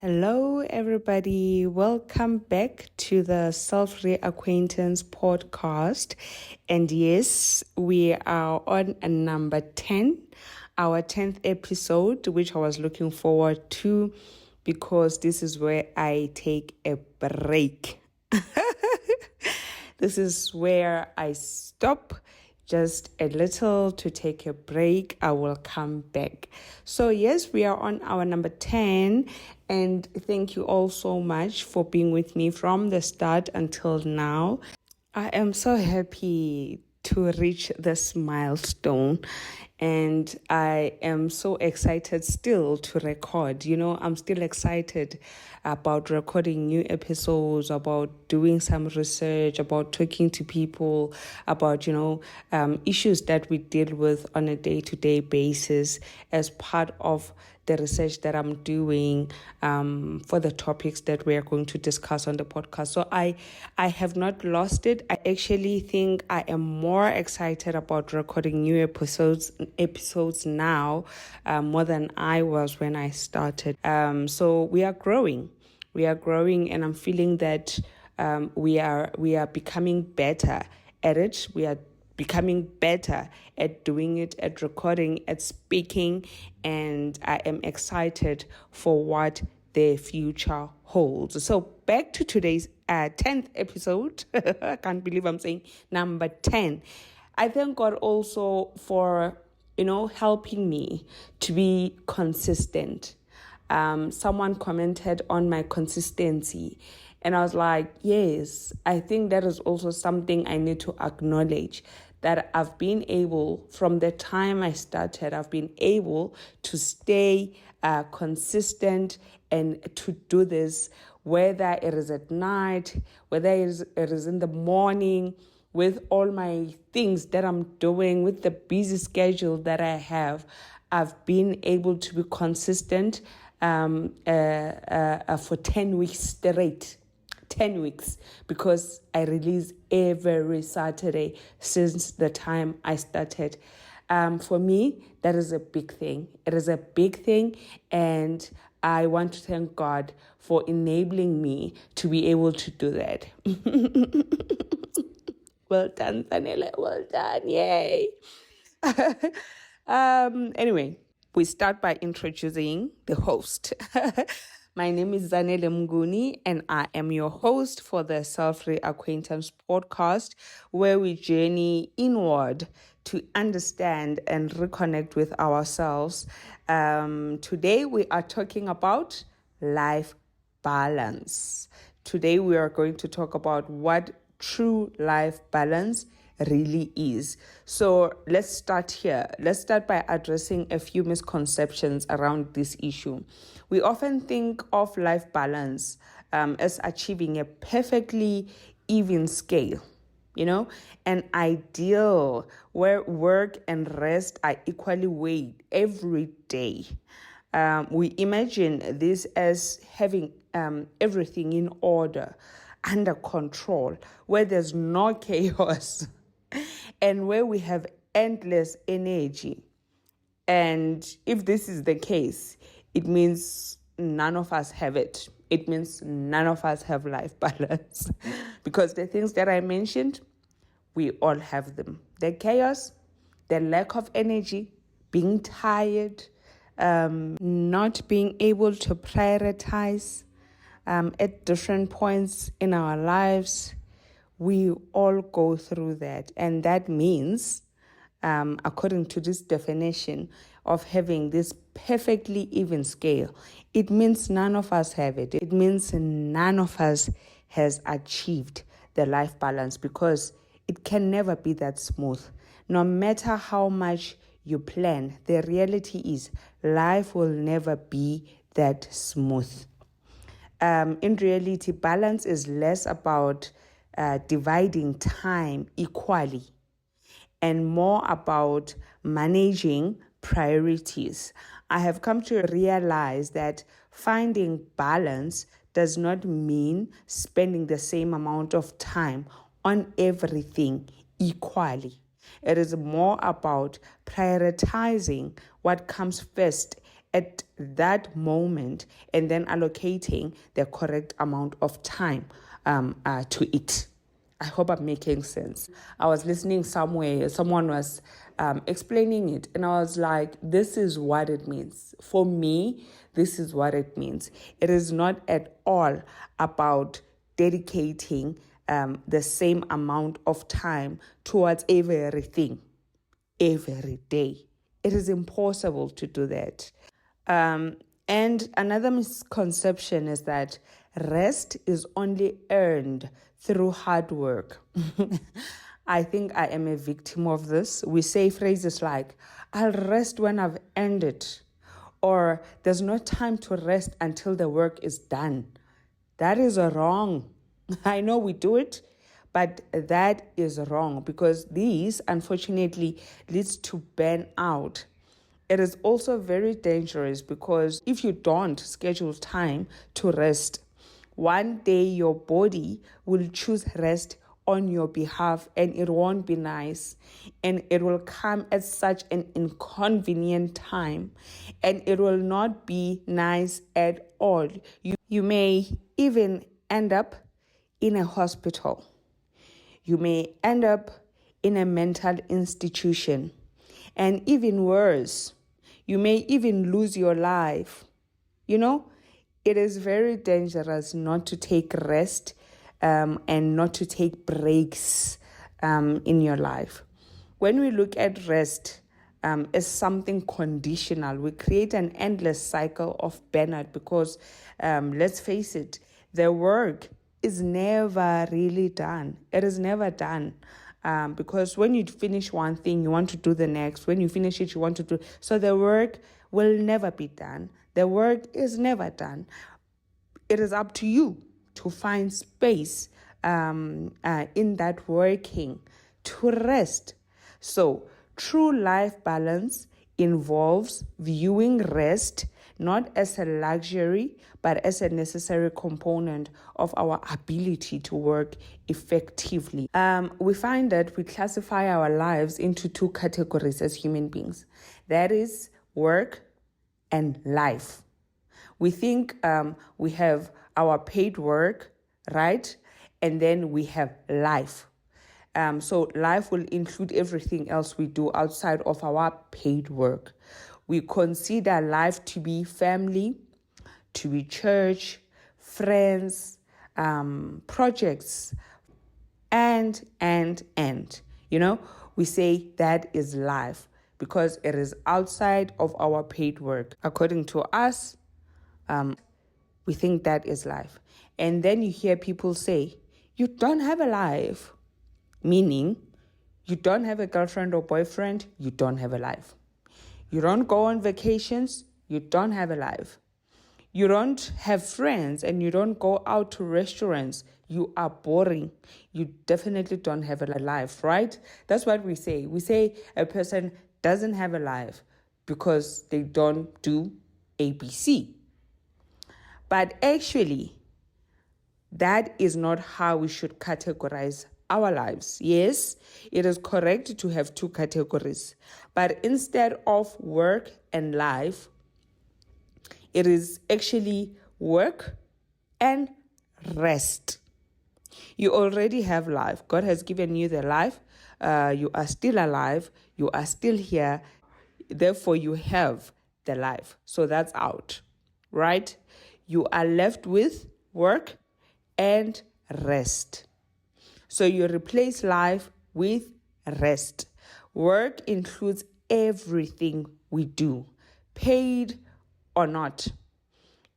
Hello, everybody. Welcome back to the Self Reacquaintance podcast. And yes, we are on a number 10, our 10th episode, which I was looking forward to because this is where I take a break. This is where I stop just a little to take a break. I will come back. So yes, we are on our number 10, and thank you all so much for being with me from the start until now. I am so happy to reach this milestone, and I am so excited still to record. I'm still excited about recording new episodes, about doing some research, about talking to people, about issues that we deal with on a day-to-day basis as part of the research that I'm doing for the topics that we are going to discuss on the podcast. So I have not lost it. I actually think I am more excited about recording new episodes now more than I was when I started. So we are growing, and I'm feeling that we are becoming better at it. We are becoming better at doing it, at recording, at speaking, and I am excited for what the future holds. So back to today's 10th episode. I can't believe I'm saying number 10. I thank God also for, helping me to be consistent. Someone commented on my consistency, and I was like, yes, I think that is also something I need to acknowledge, that I've been able, from the time I started, I've been able to stay consistent and to do this, whether it is at night, whether it is in the morning, with all my things that I'm doing, with the busy schedule that I have. I've been able to be consistent for 10 weeks straight. 10 weeks, because I release every Saturday since the time I started. For me, that is a big thing. It is a big thing, and I want to thank God for enabling me to be able to do that. Well done, Zanele. Well done. Yay. Anyway, we start by introducing the host. My name is Zanele Mnguni, and I am your host for the Self Reacquaintance podcast, where we journey inward to understand and reconnect with ourselves. Today, we are talking about life balance. Today, we are going to talk about what true life balance really is. So let's start here. Let's start by addressing a few misconceptions around this issue. We often think of life balance as achieving a perfectly even scale, an ideal where work and rest are equally weighed every day. We imagine this as having everything in order, under control, where there's no chaos, and where we have endless energy. And if this is the case, it means none of us have it. It means none of us have life balance. Because the things that I mentioned, we all have them. The chaos, the lack of energy, being tired, not being able to prioritize at different points in our lives. We all go through that. And that means, according to this definition of having this perfectly even scale, it means none of us have it. It means none of us has achieved the life balance, because it can never be that smooth. No matter how much you plan, the reality is life will never be that smooth. In reality, balance is less about dividing time equally and more about managing priorities. I have come to realize that finding balance does not mean spending the same amount of time on everything equally. It is more about prioritizing what comes first at that moment and then allocating the correct amount of time to it. I hope I'm making sense. I was listening somewhere, someone was explaining it, and I was like, this is what it means. For me, this is what it means. It is not at all about dedicating the same amount of time towards everything every day. It is impossible to do that. And another misconception is that rest is only earned through hard work. I think I am a victim of this. We say phrases like, I'll rest when I've earned it, or there's no time to rest until the work is done. That is wrong. I know we do it, but that is wrong because these, unfortunately, leads to burnout. It is also very dangerous because if you don't schedule time to rest, one day your body will choose rest on your behalf and it won't be nice, and it will come at such an inconvenient time, and it will not be nice at all. You may even end up in a hospital. You may end up in a mental institution. And even worse, you may even lose your life. It is very dangerous not to take rest and not to take breaks in your life. When we look at rest as something conditional, we create an endless cycle of burnout because, let's face it, the work is never really done. It is never done. Because when you finish one thing, you want to do the next. When you finish it, you want to do. So the work will never be done. The work is never done. It is up to you to find space in that working to rest. So true life balance involves viewing rest not as a luxury, but as a necessary component of our ability to work effectively. We find that we classify our lives into two categories as human beings. That is work and life. We think we have our paid work, right? And then we have life. So life will include everything else we do outside of our paid work. We consider life to be family, to be church, friends, projects, and. We say that is life because it is outside of our paid work. According to us, we think that is life. And then you hear people say, you don't have a life, meaning you don't have a girlfriend or boyfriend, you don't have a life. You don't go on vacations, you don't have a life. You don't have friends and you don't go out to restaurants, you are boring. You definitely don't have a life, right? That's what we say. We say a person doesn't have a life because they don't do ABC. But actually, that is not how we should categorize our lives. Yes, it is correct to have two categories, but instead of work and life, it is actually work and rest. You already have life. God has given you the life. You are still alive. You are still here. Therefore, you have the life. So that's out, right? You are left with work and rest. So you replace life with rest. Work includes everything we do, paid or not.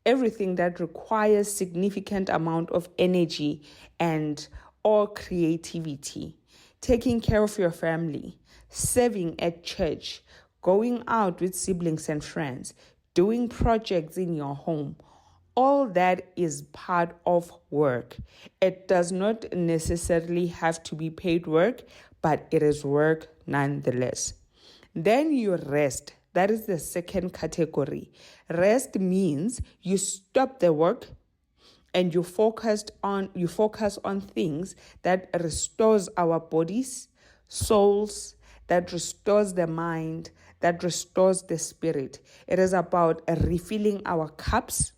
Everything that requires significant amount of energy and or creativity. Taking care of your family, serving at church, going out with siblings and friends, doing projects in your home. All that is part of work. It does not necessarily have to be paid work, but it is work nonetheless. Then you rest. That is the second category. Rest means you stop the work and you focus on things that restores our bodies, souls, that restores the mind, that restores the spirit. It is about refilling our cups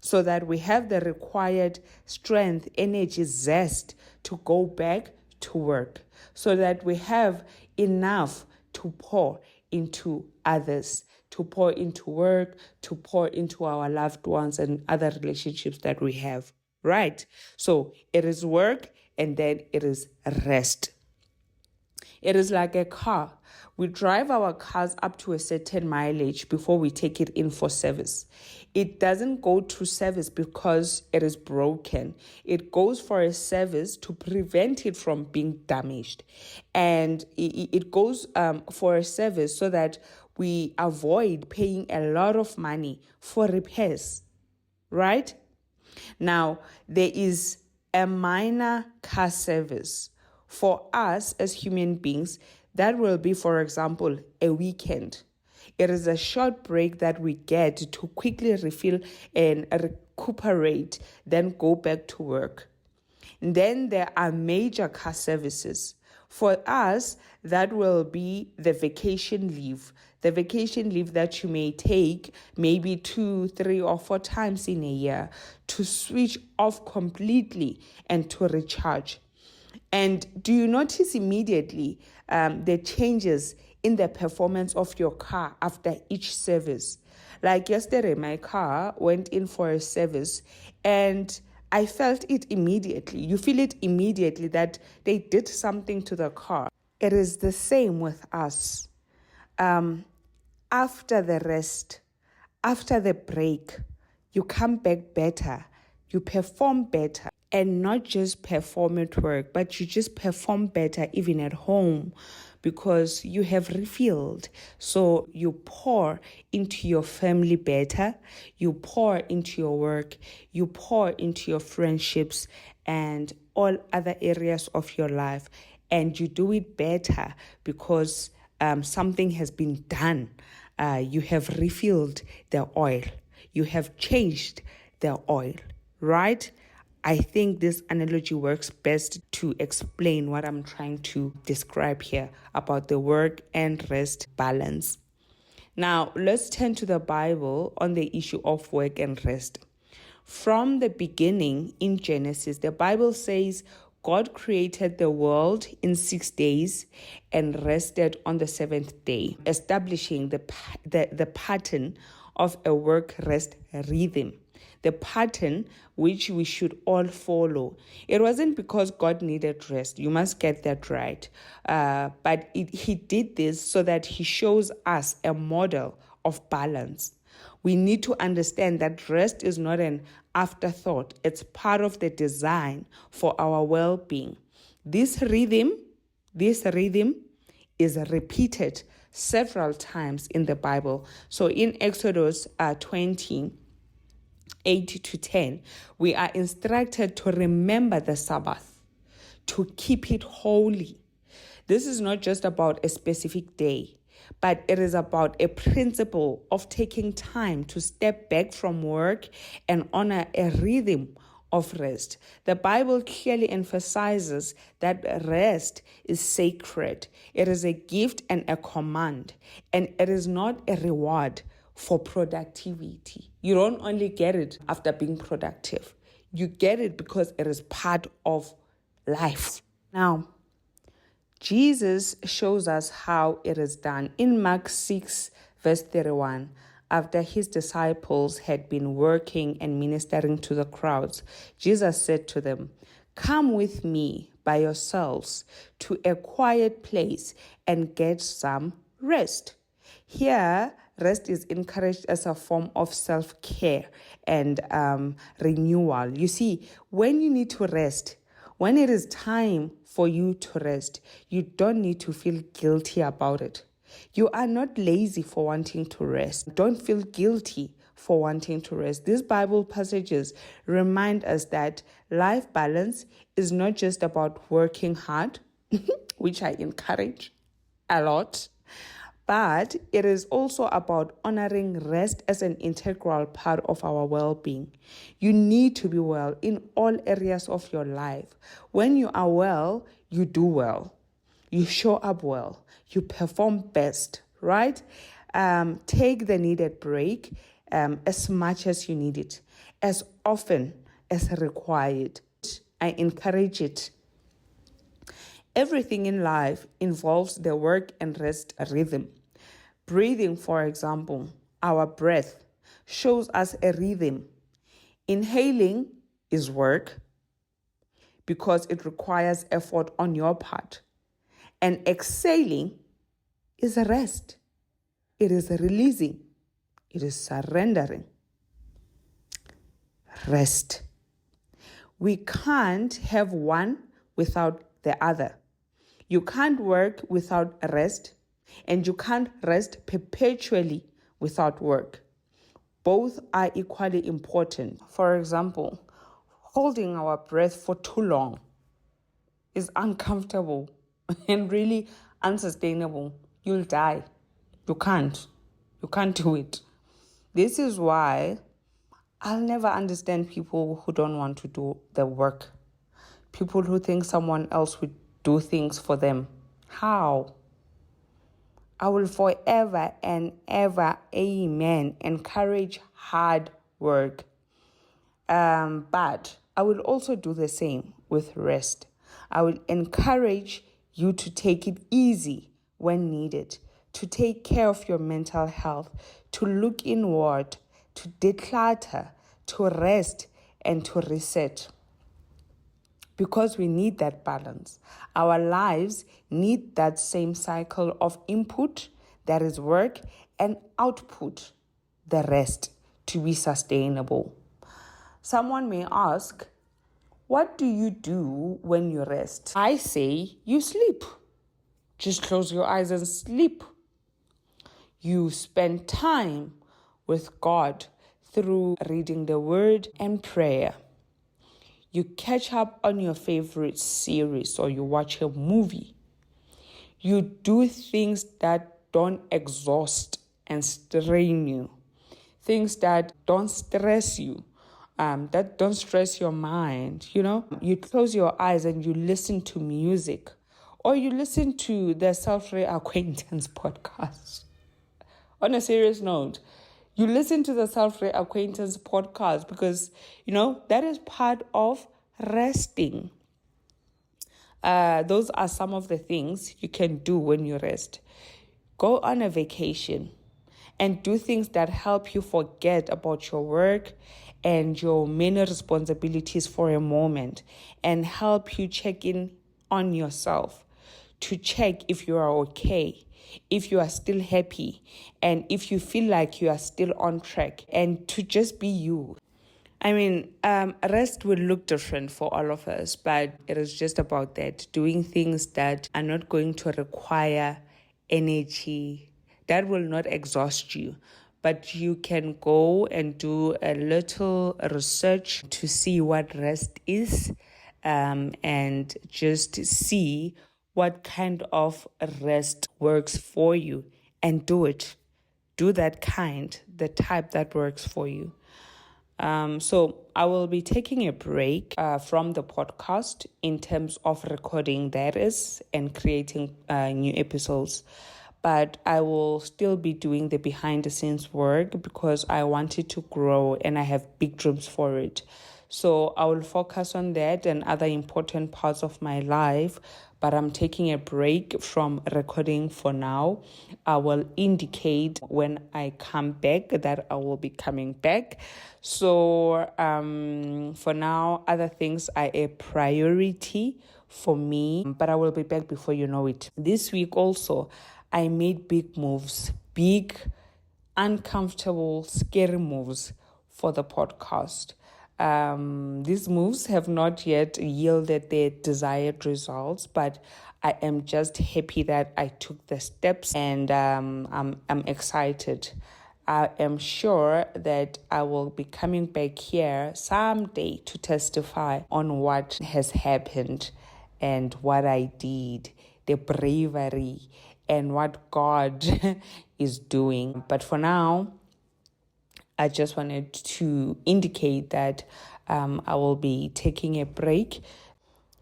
so that we have the required strength, energy, zest to go back to work, so that we have enough to pour into others, to pour into work, to pour into our loved ones and other relationships that we have, right? So it is work and then it is rest. It is like a car. We drive our cars up to a certain mileage before we take it in for service. It doesn't go to service because it is broken. It goes for a service to prevent it from being damaged. And it goes for a service so that we avoid paying a lot of money for repairs, right? Now, there is a minor car service. For us as human beings, that will be, for example, a weekend. It is a short break that we get to quickly refill and recuperate, then go back to work. And then there are major car services. For us, that will be the vacation leave. The vacation leave that you may take maybe 2, 3, or 4 times in a year to switch off completely and to recharge. And do you notice immediately the changes in the performance of your car after each service? Like yesterday, my car went in for a service and I felt it immediately. You feel it immediately that they did something to the car. It is the same with us. After the rest, after the break, you come back better. You perform better. And not just perform at work, but you just perform better even at home because you have refilled. So you pour into your family better, you pour into your work, you pour into your friendships and all other areas of your life. And you do it better because something has been done. You have refilled the oil. You have changed the oil, right? I think this analogy works best to explain what I'm trying to describe here about the work and rest balance. Now, let's turn to the Bible on the issue of work and rest. From the beginning in Genesis, the Bible says God created the world in 6 days and rested on the 7th day, establishing the pattern of a work-rest rhythm. The pattern which we should all follow. It wasn't because God needed rest. You must get that right. But he did this so that he shows us a model of balance. We need to understand that rest is not an afterthought. It's part of the design for our well-being. This rhythm is repeated several times in the Bible. So in Exodus 20, 8-10, we are instructed to remember the Sabbath, to keep it holy. This is not just about a specific day, but it is about a principle of taking time to step back from work and honor a rhythm of rest. The Bible clearly emphasizes that rest is sacred. It is a gift and a command, and it is not a reward for productivity. You don't only get it after being productive. You get it because it is part of life. Now, Jesus shows us how it is done. In Mark 6, verse 31, after his disciples had been working and ministering to the crowds, Jesus said to them, "Come with me by yourselves to a quiet place and get some rest." Here, rest is encouraged as a form of self-care and renewal. You see, when you need to rest, when it is time for you to rest, you don't need to feel guilty about it. You are not lazy for wanting to rest. Don't feel guilty for wanting to rest. These Bible passages remind us that life balance is not just about working hard, which I encourage a lot, but it is also about honoring rest as an integral part of our well-being. You need to be well in all areas of your life. When you are well, you do well. You show up well. You perform best, right? Take the needed break as much as you need it, as often as required. I encourage it. Everything in life involves the work and rest rhythm. Breathing, for example, our breath shows us a rhythm. Inhaling is work because it requires effort on your part. And exhaling is a rest. It is a releasing. It is surrendering. Rest. We can't have one without the other. You can't work without rest, and you can't rest perpetually without work. Both are equally important. For example, holding our breath for too long is uncomfortable and really unsustainable. You'll die. You can't. You can't do it. This is why I'll never understand people who don't want to do the work. People who think someone else would do things for them. How? I will forever and ever, amen, encourage hard work. But I will also do the same with rest. I will encourage you to take it easy when needed, to take care of your mental health, to look inward, to declutter, to rest, and to reset. Because we need that balance. Our lives need that same cycle of input, that is work, and output, the rest, to be sustainable. Someone may ask, what do you do when you rest? I say, you sleep. Just close your eyes and sleep. You spend time with God through reading the word and prayer. You catch up on your favorite series or you watch a movie. You do things that don't exhaust and strain you. Things that don't stress you, that don't stress your mind, You close your eyes and you listen to music or you listen to the Self-Reacquaintance podcast. On a serious note, you listen to the Self-Reacquaintance podcast because, that is part of resting. Those are some of the things you can do when you rest. Go on a vacation and do things that help you forget about your work and your many responsibilities for a moment and help you check in on yourself to check if you are okay, if you are still happy, and if you feel like you are still on track, and to just be you. I mean, rest will look different for all of us, but it is just about that, doing things that are not going to require energy, that will not exhaust you. But you can go and do a little research to see what rest is, and just see what kind of rest works for you and do it. Do that the type that works for you. So I will be taking a break from the podcast in terms of recording that is and creating new episodes. But I will still be doing the behind the scenes work because I want it to grow and I have big dreams for it. So I will focus on that and other important parts of my life, but I'm taking a break from recording for now. I will indicate when I come back that I will be coming back. So for now, other things are a priority for me, but I will be back before you know it. This week also, I made big moves, big, uncomfortable, scary moves for the podcast. These moves have not yet yielded their desired results, but I am just happy that I took the steps and I'm excited. I am sure that I will be coming back here someday to testify on what has happened and what I did, the bravery, and what God is doing. But for now, I just wanted to indicate that I will be taking a break.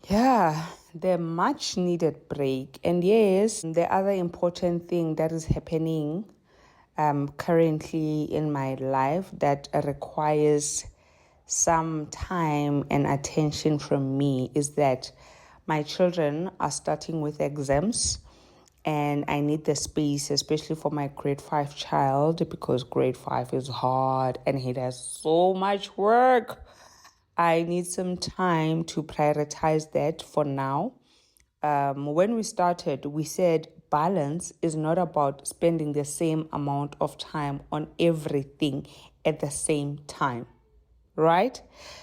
Yeah, the much needed break. And yes, the other important thing that is happening currently in my life that requires some time and attention from me is that my children are starting with exams, and I need the space, especially for my grade 5 child, because grade 5 is hard and he does so much work. I need some time to prioritize that for now. When we started, we said balance is not about spending the same amount of time on everything at the same time, right?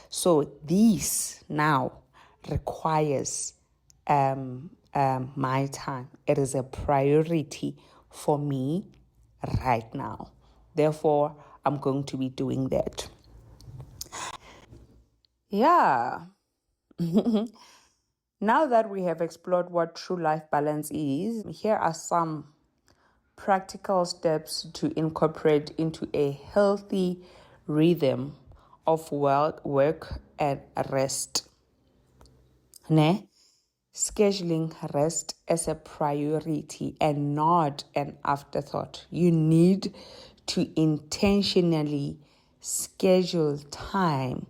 So this now requires my time. It is a priority for me right now. Therefore, I'm going to be doing that. Yeah. Now that we have explored what true life balance is, here are some practical steps to incorporate into a healthy rhythm of work and rest. Ne? Scheduling rest as a priority and not an afterthought. You need to intentionally schedule time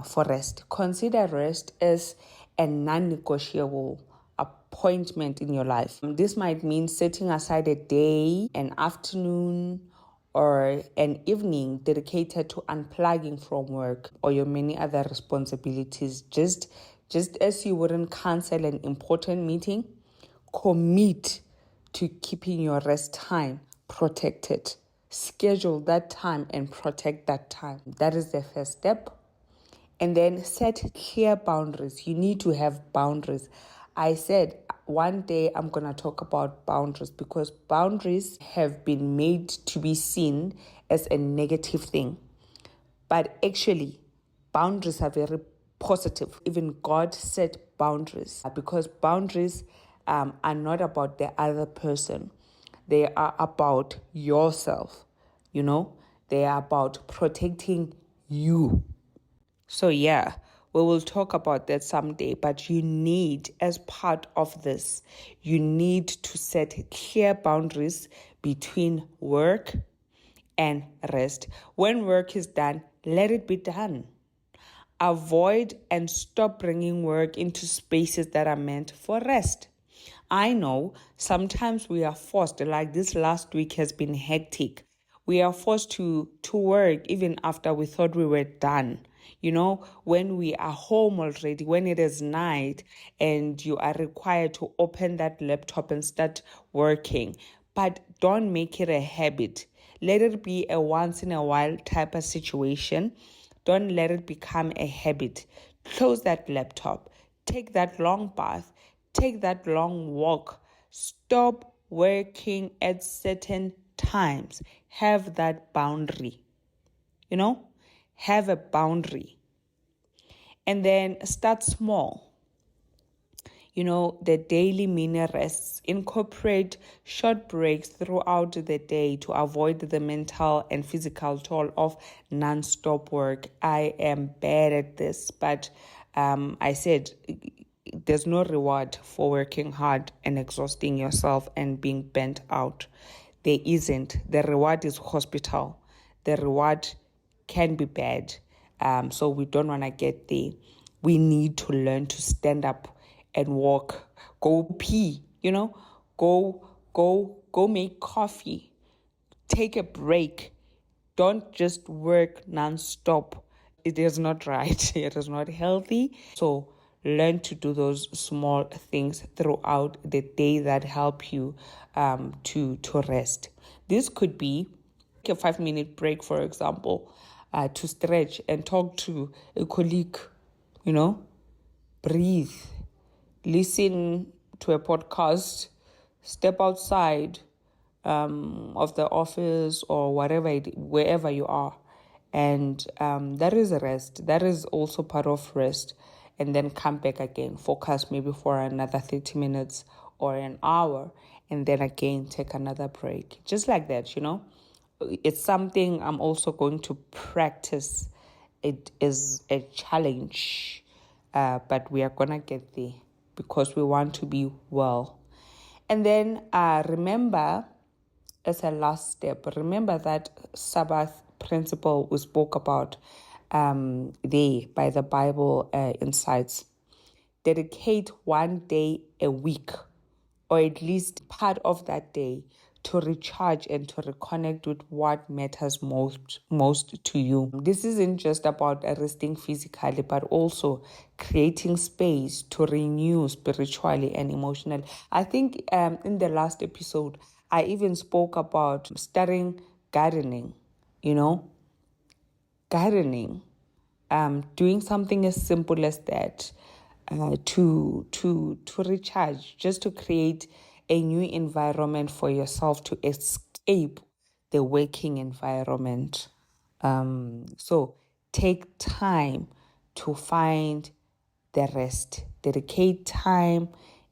for rest. Consider rest as a non-negotiable appointment in your life. This might mean setting aside a day, an afternoon, or an evening dedicated to unplugging from work or your many other responsibilities. Just as you wouldn't cancel an important meeting, commit to keeping your rest time protected. Schedule that time and protect that time. That is the first step. And then set clear boundaries. You need to have boundaries. I said one day I'm going to talk about boundaries because boundaries have been made to be seen as a negative thing. But actually, boundaries are very positive. Even God set boundaries because boundaries are not about the other person, they are about yourself. They are about protecting you. So, yeah, we will talk about that someday. But you need, as part of this, you need to set clear boundaries between work and rest. When work is done, let it be done. Avoid and stop bringing work into spaces that are meant for rest. I know sometimes we are forced, like this last week has been hectic. We are forced to work even after we thought we were done. When we are home already, when it is night and you are required to open that laptop and start working. But don't make it a habit. Let it be a once in a while type of situation. Don't let it become a habit. Close that laptop. Take that long bath. Take that long walk. Stop working at certain times. Have that boundary. Have a boundary. And then start small. The daily mini rests. Incorporate short breaks throughout the day to avoid the mental and physical toll of non-stop work. I am bad at this, but I said there's no reward for working hard and exhausting yourself and being burnt out. There isn't. The reward is hospital. The reward can be bad. So we don't want to get there. We need to learn to stand up and walk, go pee, go make coffee, take a break. Don't just work nonstop. It is not right. It is not healthy. So learn to do those small things throughout the day that help you to rest. This could be a 5-minute break, for example, to stretch and talk to a colleague, breathe, listen to a podcast, step outside of the office or wherever you are. And that is a rest. That is also part of rest. And then come back again, focus maybe for another 30 minutes or an hour, and then again take another break. Just like that, It's something I'm also going to practice. It is a challenge but we are going to get there because we want to be well. And then remember, as a last step, remember that Sabbath principle we spoke about there by the Bible Insights. Dedicate one day a week, or at least part of that day, to recharge and to reconnect with what matters most to you. This isn't just about resting physically, but also creating space to renew spiritually and emotionally. I think in the last episode, I even spoke about starting gardening, gardening, doing something as simple as that, to recharge, just to create a new environment for yourself to escape the working environment. So take time to find the rest. Dedicate time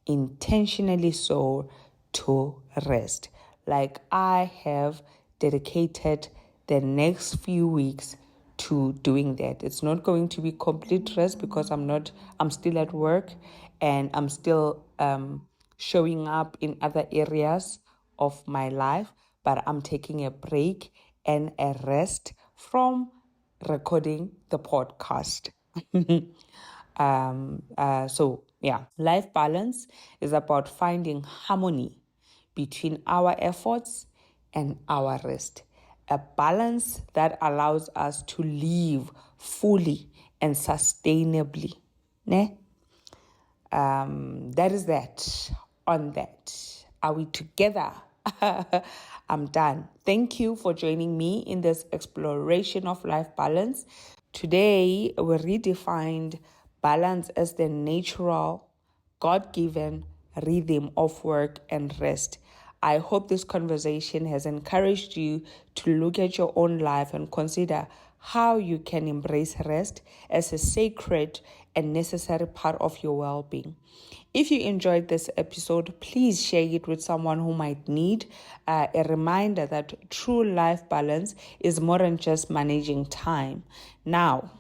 intentionally so to rest. Like I have dedicated the next few weeks to doing that. It's not going to be complete rest because I'm still at work and I'm still showing up in other areas of my life, but I'm taking a break and a rest from recording the podcast. So yeah, life balance is about finding harmony between our efforts and our rest. A balance that allows us to live fully and sustainably. Ne? That is that. On that. Are we together? I'm done. Thank you for joining me in this exploration of life balance. Today, we redefined balance as the natural, God-given rhythm of work and rest. I hope this conversation has encouraged you to look at your own life and consider how you can embrace rest as a sacred and necessary part of your well-being. If you enjoyed this episode, please share it with someone who might need a reminder that true life balance is more than just managing time. Now,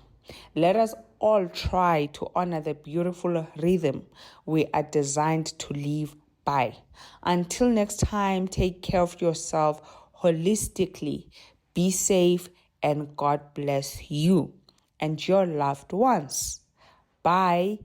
let us all try to honor the beautiful rhythm we are designed to live by. Until next time, take care of yourself holistically. Be safe and God bless you and your loved ones. Bye.